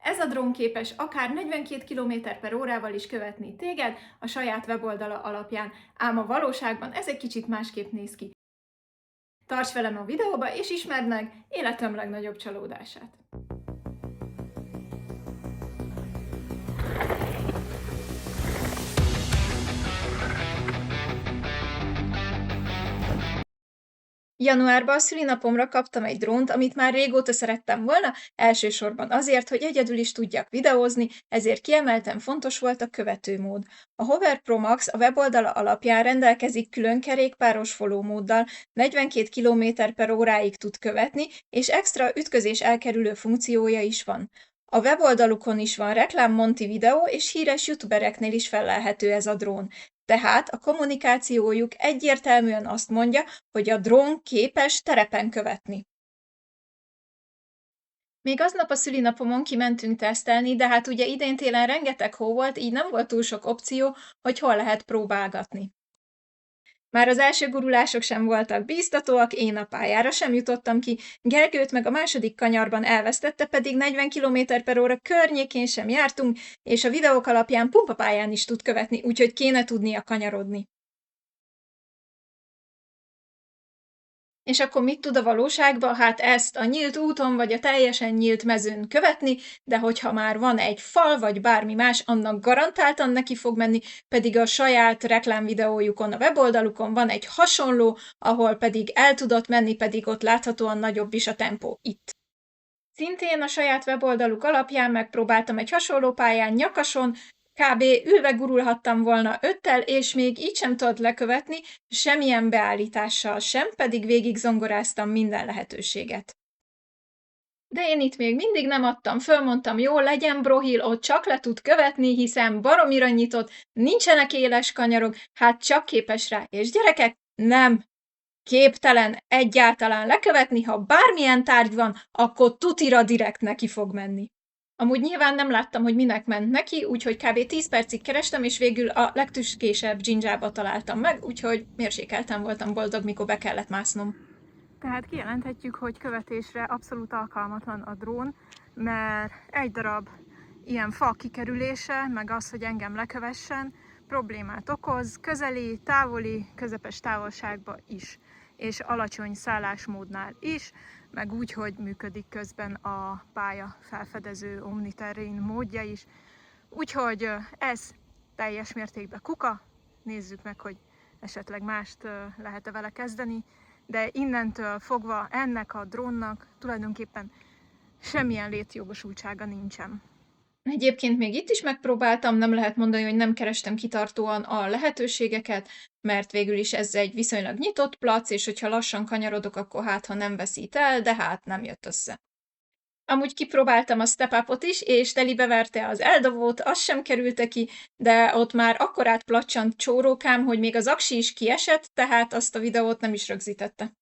Ez a drón képes akár 42 km/órával is követni téged a saját weboldala alapján, ám a valóságban ez egy kicsit másképp néz ki. Tarts velem a videóba, és ismerd meg életem legnagyobb csalódását! Januárban a szülinapomra kaptam egy drónt, amit már régóta szerettem volna, elsősorban azért, hogy egyedül is tudjak videózni, ezért kiemelten fontos volt a követőmód. A Hover Pro Max a weboldala alapján rendelkezik külön kerékpáros follow móddal, 42 km/óráig tud követni, és extra ütközés elkerülő funkciója is van. A weboldalukon is van reklám-monti videó, és híres youtubereknél is fellelhető ez a drón. Tehát a kommunikációjuk egyértelműen azt mondja, hogy a drón képes terepen követni. Még aznap a szülinapomon kimentünk tesztelni, de hát ugye idén télen rengeteg hó volt, így nem volt túl sok opció, hogy hol lehet próbálgatni. Már az első gurulások sem voltak bíztatóak, én a pályára sem jutottam ki, Gergőt meg a második kanyarban elvesztette, pedig 40 km/óra környékén sem jártunk, és a videók alapján pumpapályán is tud követni, úgyhogy kéne tudnia kanyarodni. És akkor mit tud a valóságban? Hát ezt a nyílt úton vagy a teljesen nyílt mezőn követni, de hogyha már van egy fal vagy bármi más, annak garantáltan neki fog menni, pedig a saját reklámvideójukon, a weboldalukon van egy hasonló, ahol pedig el tudott menni, pedig ott láthatóan nagyobb is a tempó itt. Szintén a saját weboldaluk alapján megpróbáltam egy hasonló pályán Nyakason, kb. Ülve gurulhattam volna 5-tel, és még így sem tudott lekövetni, semmilyen beállítással sem, pedig végig zongoráztam minden lehetőséget. De én itt még mindig nem adtam föl, mondtam, jó, legyen brohil, ott csak le tud követni, hiszen baromira nyitott, nincsenek éles kanyarok, hát csak képes rá. És gyerekek, nem, képtelen egyáltalán lekövetni, ha bármilyen tárgy van, akkor tutira direkt neki fog menni. Amúgy nyilván nem láttam, hogy minek ment neki, úgyhogy kb. 10 percig kerestem, és végül a legtüskésebb dzsindzsába találtam meg, úgyhogy mérsékelten voltam boldog, mikor be kellett másznom. Tehát kijelenthetjük, hogy követésre abszolút alkalmatlan a drón, mert egy darab ilyen fa kikerülése, meg az, hogy engem lekövessen, problémát okoz, közeli, távoli, közepes távolságba is, és alacsony szállásmódnál is, meg úgy, hogy működik közben a pálya felfedező omniterrain módja is. Úgyhogy ez teljes mértékben kuka, nézzük meg, hogy esetleg mást lehet-e vele kezdeni, de innentől fogva ennek a drónnak tulajdonképpen semmilyen létjogosultsága nincsen. Egyébként még itt is megpróbáltam, nem lehet mondani, hogy nem kerestem kitartóan a lehetőségeket, mert végül is ez egy viszonylag nyitott plac, és hogyha lassan kanyarodok, akkor hát, ha nem veszít el, de hát nem jött össze. Amúgy kipróbáltam a Step Up-ot is, és telibe verte az eldobót, az sem kerülte ki, de ott már akkorát placsant csórókám, hogy még az aksi is kiesett, tehát azt a videót nem is rögzítette.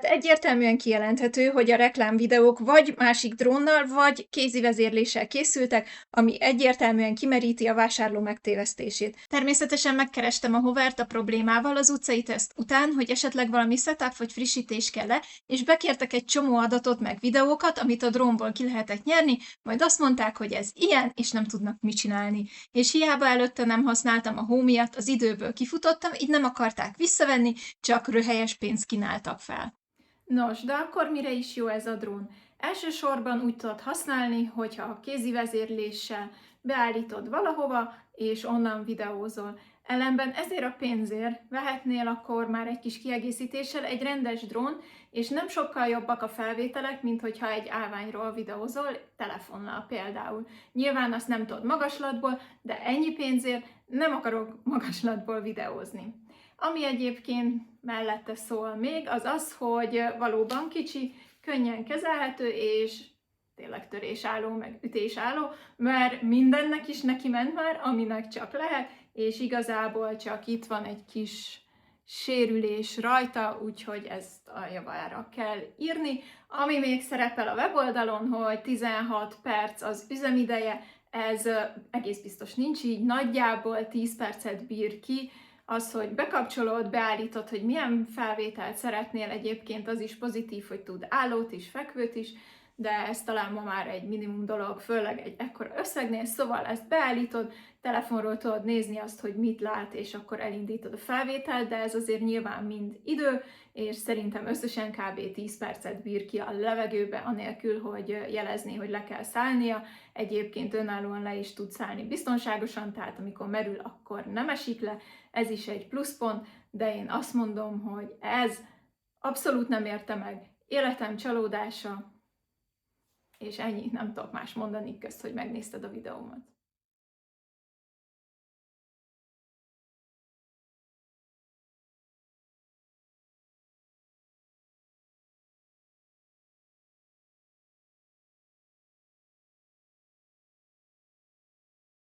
Egyértelműen kijelenthető, hogy a reklámvideók vagy másik drónnal, vagy kézi vezérléssel készültek, ami egyértelműen kimeríti a vásárló megtévesztését. Természetesen megkerestem a Hovert a problémával az utcai teszt után, hogy esetleg valami setup vagy frissítés kell-e, és bekértek egy csomó adatot meg videókat, amit a drónból ki lehetett nyerni, majd azt mondták, hogy ez ilyen, és nem tudnak mit csinálni. És hiába előtte nem használtam a hó miatt, az időből kifutottam, így nem akarták visszavenni, csak röhelyes pénzt kínáltak fel. Nos, de akkor mire is jó ez a drón? Elsősorban úgy tudod használni, hogyha a kézi vezérléssel beállítod valahova, és onnan videózol. Ellenben ezért a pénzért vehetnél akkor már egy kis kiegészítéssel egy rendes drón, és nem sokkal jobbak a felvételek, mint hogyha egy állványról videózol, telefonnal például. Nyilván azt nem tudod magaslatból, de ennyi pénzért nem akarok magaslatból videózni. Ami egyébként mellette szól még, az az, hogy valóban kicsi, könnyen kezelhető, és tényleg törésálló, meg ütésálló, mert mindennek is neki ment már, aminek csak lehet, és igazából csak itt van egy kis sérülés rajta, úgyhogy ezt a javára kell írni. Ami még szerepel a weboldalon, hogy 16 perc az üzemideje, ez egész biztos nincs így, nagyjából 10 percet bír ki. Az, hogy bekapcsolod, beállítod, hogy milyen felvételt szeretnél, egyébként az is pozitív, hogy tud állót is, fekvőt is, de ez talán ma már egy minimum dolog, főleg egy ekkora összegnél, szóval ezt beállítod, telefonról tudod nézni azt, hogy mit lát, és akkor elindítod a felvételt, de ez azért nyilván mind idő, és szerintem összesen kb. 10 percet bír ki a levegőbe, anélkül, hogy jelezni, hogy le kell szállnia. Egyébként önállóan le is tud szállni biztonságosan, tehát amikor merül, akkor nem esik le, ez is egy pluszpont, de én azt mondom, hogy ez abszolút nem érte meg életem csalódása, és ennyi, nem tudok más mondani, közt, hogy megnézted a videómat.